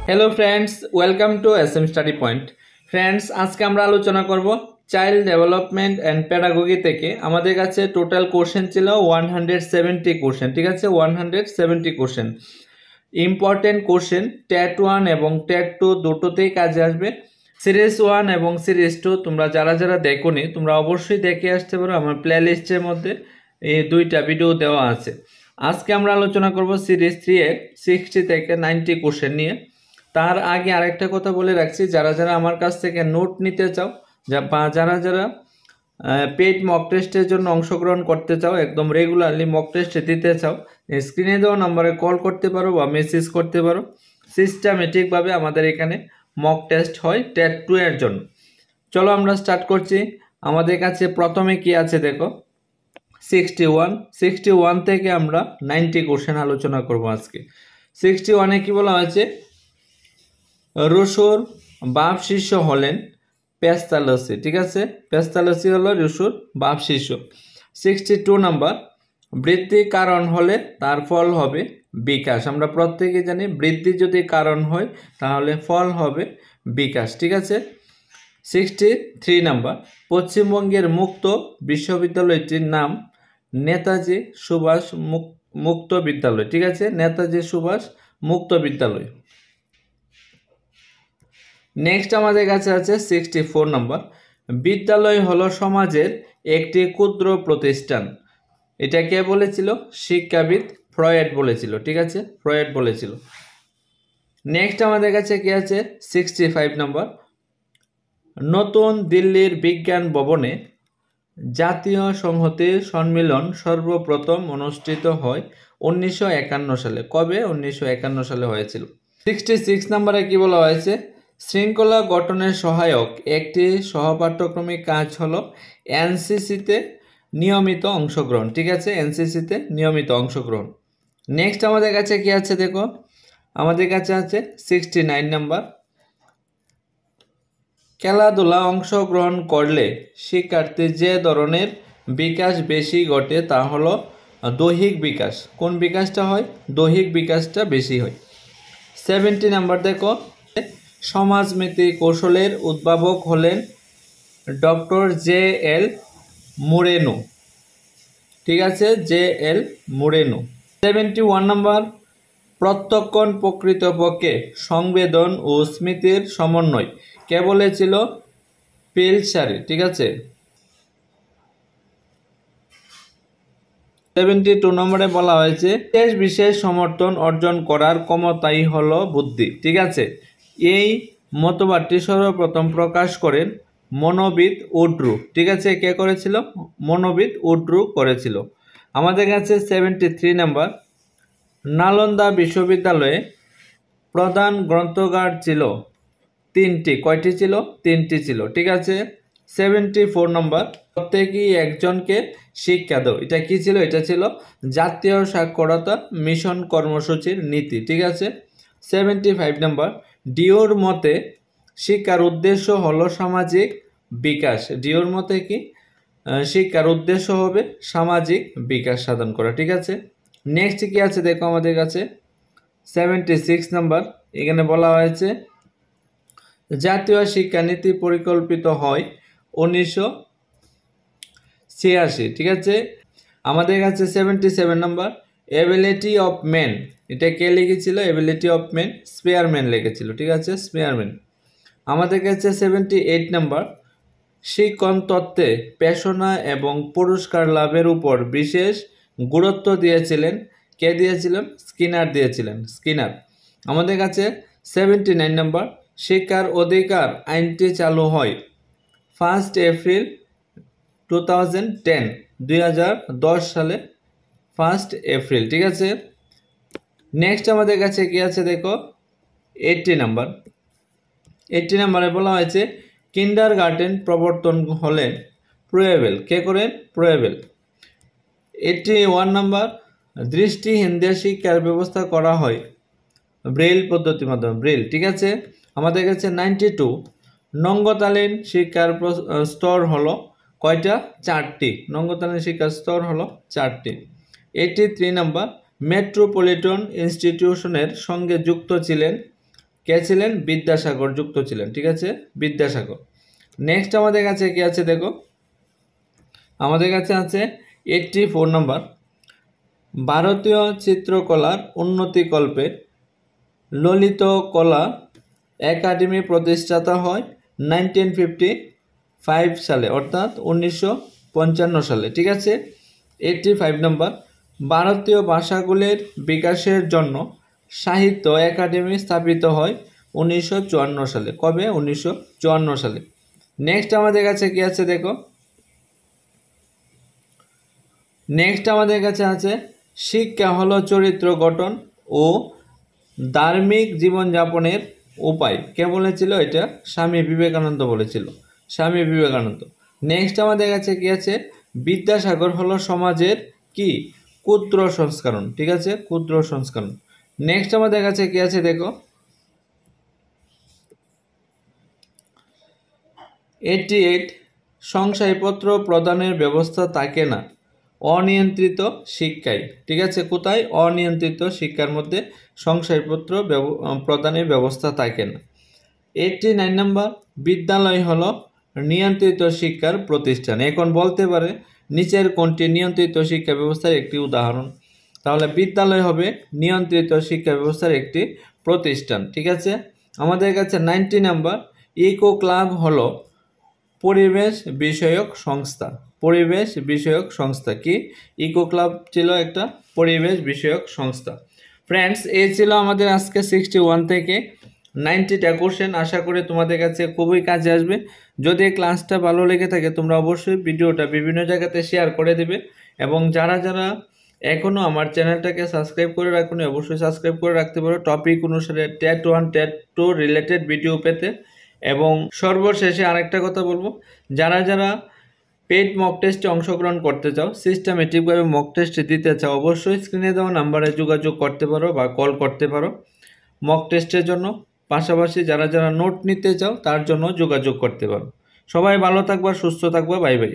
Hello friends, welcome to SM study point. Friends, আজকে আমরা আলোচনা করব চাইল্ড ডেভেলপমেন্ট অ্যান্ড প্যাডাগোগি থেকে। আমাদের কাছে টোটাল কোশ্চেন ছিল 170 কোশ্চেন, ঠিক আছে, 170 কোশ্চেন। ইম্পর্টেন্ট কোশ্চেন টেট 1 এবং টেট 2 দুটোতেই কাজে আসবে। সিরিজ 1 এবং সিরিজ 2 তোমরা যারা যারা দেখোনি তোমরা অবশ্যই দেখে আসতে পারো, আমার প্লে লিস্টের মধ্যে এই দুইটা ভিডিও দেওয়া আছে। আজকে আমরা আলোচনা করব সিরিজ 3 এর 60 থেকে 90 কোশ্চেন নিয়ে। তার আগে আরেকটা কথা বলে রাখছি, যারা যারা আমার কাছ থেকে নোট নিতে চাও বা যারা যারা পেইড মক টেস্টের জন্য অংশগ্রহণ করতে চাও, একদম রেগুলারলি মক টেস্টে দিতে চাও, স্ক্রিনে দেওয়া নম্বরে কল করতে পারো বা মেসেজ করতে পারো। সিস্টেমেটিকভাবে আমাদের এখানে মক টেস্ট হয় টেট 2 এর জন্য। চলো আমরা স্টার্ট করছি। আমাদের কাছে প্রথমে কি আছে দেখো, 61 থেকে আমরা 90 কোশ্চেন আলোচনা করব আজকে। 61-এ কি বলা হয়েছে, রুশুর বাপ শিষ্য হলেন পেস্তালসি, ঠিক আছে, পেস্তালসি হলো রুশুর বাপ শিষ্য। 62 নাম্বার, বৃদ্ধি কারণ হলে তার ফল হবে বিকাশ। আমরা প্রত্যেকে জানি বৃদ্ধি যদি কারণ হয় তাহলে ফল হবে বিকাশ, ঠিক আছে। 63 নাম্বার, পশ্চিমবঙ্গের মুক্ত বিশ্ববিদ্যালয়টির নাম নেতাজি সুভাষ মুক্ত বিদ্যালয়, ঠিক আছে, নেতাজি সুভাষ মুক্ত বিদ্যালয়। নেক্সট আমাদের কাছে আছে 64 নম্বর, বিদ্যালয় হলো সমাজের একটি ক্ষুদ্র প্রতিষ্ঠান। এটা কে বলেছিল? শিক্ষাবিদ ফ্রয়েড বলেছিল, ঠিক আছে, ফ্রয়েড বলেছিল। নেক্সট আমাদের কাছে কি আছে 65 নম্বর, নতুন দিল্লির বিজ্ঞান ভবনে জাতীয় সংহতির সম্মেলন সর্বপ্রথম অনুষ্ঠিত হয় 1951 সালে। কবে? 1951 সালে হয়েছিল। 66 নম্বরে কি বলা হয়েছে, শৃঙ্খলা গঠনের সহায়ক একটি সহপাঠ্যক্রমিক কাজ হলো এনসিসিতে নিয়মিত অংশগ্রহণ, ঠিক আছে, এনসিসিতে নিয়মিত অংশগ্রহণ। নেক্সট আমাদের কাছে কি আছে দেখো, আমাদের কাছে আছে 69 নাম্বার, খেলাধুলা অংশগ্রহণ করলে শিক্ষার্থীর যে ধরনের বিকাশ বেশি ঘটে তা হলো দৈহিক বিকাশ। কোন বিকাশটা হয়? দৈহিক বিকাশটা বেশি হয়। 70 নাম্বার দেখো, সমাজমিতি কৌশলের উদ্ভাবক হলেন ডক্টর জে.এল. মোরেনো, ঠিক আছে, জে.এল. মোরেনো। 71 নাম্বার, প্রত্যক্ষণ প্রকৃতপক্ষে সংবেদন ও স্মৃতির সমন্বয় কে বলেছিল? পিলসারি, ঠিক আছে। 72 নম্বরে বলা হয়েছে বিশেষ বিশেষ সমর্থন অর্জন করার ক্ষমতাই হলো বুদ্ধি, ঠিক আছে। এই মতবাদটি সর্বপ্রথম প্রকাশ করেন মনোবিদ উড্রু, ঠিক আছে, কে করেছিল? মনোবিদ উড্রু করেছিল। আমাদের কাছে 73 নাম্বার, নালন্দা বিশ্ববিদ্যালয়ে প্রধান গ্রন্থাগার ছিল 3টি। কয়টি ছিল? 3টি ছিল, ঠিক আছে। 74 নম্বর, প্রত্যেকেই একজনকে শিক্ষা দাও। এটা কি ছিল? এটা ছিল জাতীয় সাক্ষরতা মিশন কর্মসূচির নীতি, ঠিক আছে। 75 নম্বর, ডিওর মতে শিক্ষার উদ্দেশ্য হলো সামাজিক বিকাশ। ডিওর মতে কি? শিক্ষার উদ্দেশ্য হবে সামাজিক বিকাশ সাধন করা, ঠিক আছে। নেক্সট কি আছে দেখো আমাদের কাছে 76 নম্বর, এখানে বলা হয়েছে জাতীয় শিক্ষানীতি পরিকল্পিত হয় 1986, ঠিক আছে। আমাদের কাছে 77 নম্বর, এবিলিটি অফ ম্যান, এটা কে লিখেছিল? এবিলিটি অফ ম্যান স্পেয়ারম্যান লিখেছিল, ঠিক আছে, স্পেয়ারম্যান। আমাদের কাছে 78 নম্বর, শিক্ষণ তত্ত্বে পেশনা এবং পুরস্কার লাভের উপর বিশেষ গুরুত্ব দিয়েছিলেন কে দিয়েছিলেন? স্কিনার দিয়েছিলেন, স্কিনার। আমাদের কাছে 79 নম্বর, শিক্ষার অধিকার আইনটি চালু হয় 1 এপ্রিল 2010 সালে, 1 এপ্রিল, ঠিক আছে। নেক্সট আমাদের কাছে কি আছে দেখো 80 নাম্বার, 80 নম্বরে বলা হয়েছে কিন্ডার গার্ডেন প্রবর্তন হলেন প্রোয়েবেল, কে করেন? প্রোয়েবেল। 81 নাম্বার, দৃষ্টিহীনদের শিক্ষার ব্যবস্থা করা হয় ব্রেইল পদ্ধতির মাধ্যমে, ব্রেইল, ঠিক আছে। আমাদের কাছে 92, নঙ্গতালীন শিক্ষার স্তর হলো কয়টা? 4টি। নঙ্গতালীন শিক্ষার স্তর হলো 4টি। 83 নাম্বার, মেট্রোপলিটন ইনস্টিটিউশনের সঙ্গে যুক্ত ছিলেন কে ছিলেন? বিদ্যাসাগর যুক্ত ছিলেন। ঠিক আছে, বিদ্যাসাগর। নেক্সট আমাদের কাছে কি আছে দেখো, আমাদের কাছে আছে 84 নম্বর। ভারতীয় চিত্রকলার উন্নতিকল্পে ললিত কলা একাডেমি প্রতিষ্ঠাতা হয় 1955 সালে, অর্থাৎ 1955 সালে। ঠিক আছে, 85 নম্বর। ভারতীয় ভাষাগুলির বিকাশের জন্য সাহিত্য একাডেমি স্থাপিত হয় 1954 সালে। কবে? 1954 সালে। নেক্সট আমাদের কাছে কি আছে দেখো, নেক্সট আমাদের কাছে আছে শিক্ষা হলো চরিত্র গঠন ও ধার্মিক জীবনযাপনের উপায়। কে বলেছিল এটা? স্বামী বিবেকানন্দ বলেছিল, স্বামী বিবেকানন্দ। নেক্সট আমাদের কাছে কি আছে, বিদ্যাসাগর হলো সমাজের কি? ক্ষুদ্র সংস্করণ। ঠিক আছে, ক্ষুদ্র সংস্করণ। নেক্সট আমাদের কাছে কি আছে দেখো, 88 শংসাপত্র প্রদানের ব্যবস্থা থাকে না অনিয়ন্ত্রিত শিক্ষায়। ঠিক আছে, কোথায়? অনিয়ন্ত্রিত শিক্ষার মধ্যে শংসাপত্র প্রদানের ব্যবস্থা থাকে না। 89 নম্বর। বিদ্যালয় হলো নিয়ন্ত্রিত শিক্ষার প্রতিষ্ঠান। এখন বলতে পারে নিচের কোনটি নিয়ন্ত্রিত শিক্ষা ব্যবস্থার একটি উদাহরণ? তাহলে বিদ্যালয় হবে নিয়ন্ত্রিত শিক্ষা ব্যবস্থার একটি প্রতিষ্ঠান। ঠিক আছে, আমাদের কাছে 90 নম্বর। ইকো ক্লাব হলো পরিবেশ বিষয়ক সংস্থা। পরিবেশ বিষয়ক সংস্থা কি? ইকো ক্লাব ছিল একটা পরিবেশ বিষয়ক সংস্থা। ফ্রেন্ডস, এই ছিল আমাদের আজকে 61 থেকে 90টা কোশ্চেন। আশা করি তোমাদের কাছে খুবই কাজে আসবে। যদি এই ক্লাসটা ভালো লেগে থাকে তোমরা অবশ্যই ভিডিওটা বিভিন্ন জায়গাতে শেয়ার করে দেবে, এবং যারা যারা এখনও আমার চ্যানেলটাকে সাবস্ক্রাইব করে রাখুন অবশ্যই সাবস্ক্রাইব করে রাখতে পারো টপিক অনুসারে টেট 1 টেট 2 রিলেটেড ভিডিও পেতে। এবং সর্বশেষে আরেকটা কথা বলবো, যারা যারা পেইড মক টেস্টে অংশগ্রহণ করতে চাও, সিস্টেমেটিকভাবে মক টেস্ট দিতে চাও, অবশ্যই স্ক্রিনে দেওয়া নাম্বারে যোগাযোগ করতে পারো বা কল করতে পারো মক টেস্টের জন্য। পাশাপাশি যারা যারা নোট নিতে চাও তার জন্য যোগাযোগ করতে পারো। সবাই ভালো থাকবা, সুস্থ থাকবা। Bye bye.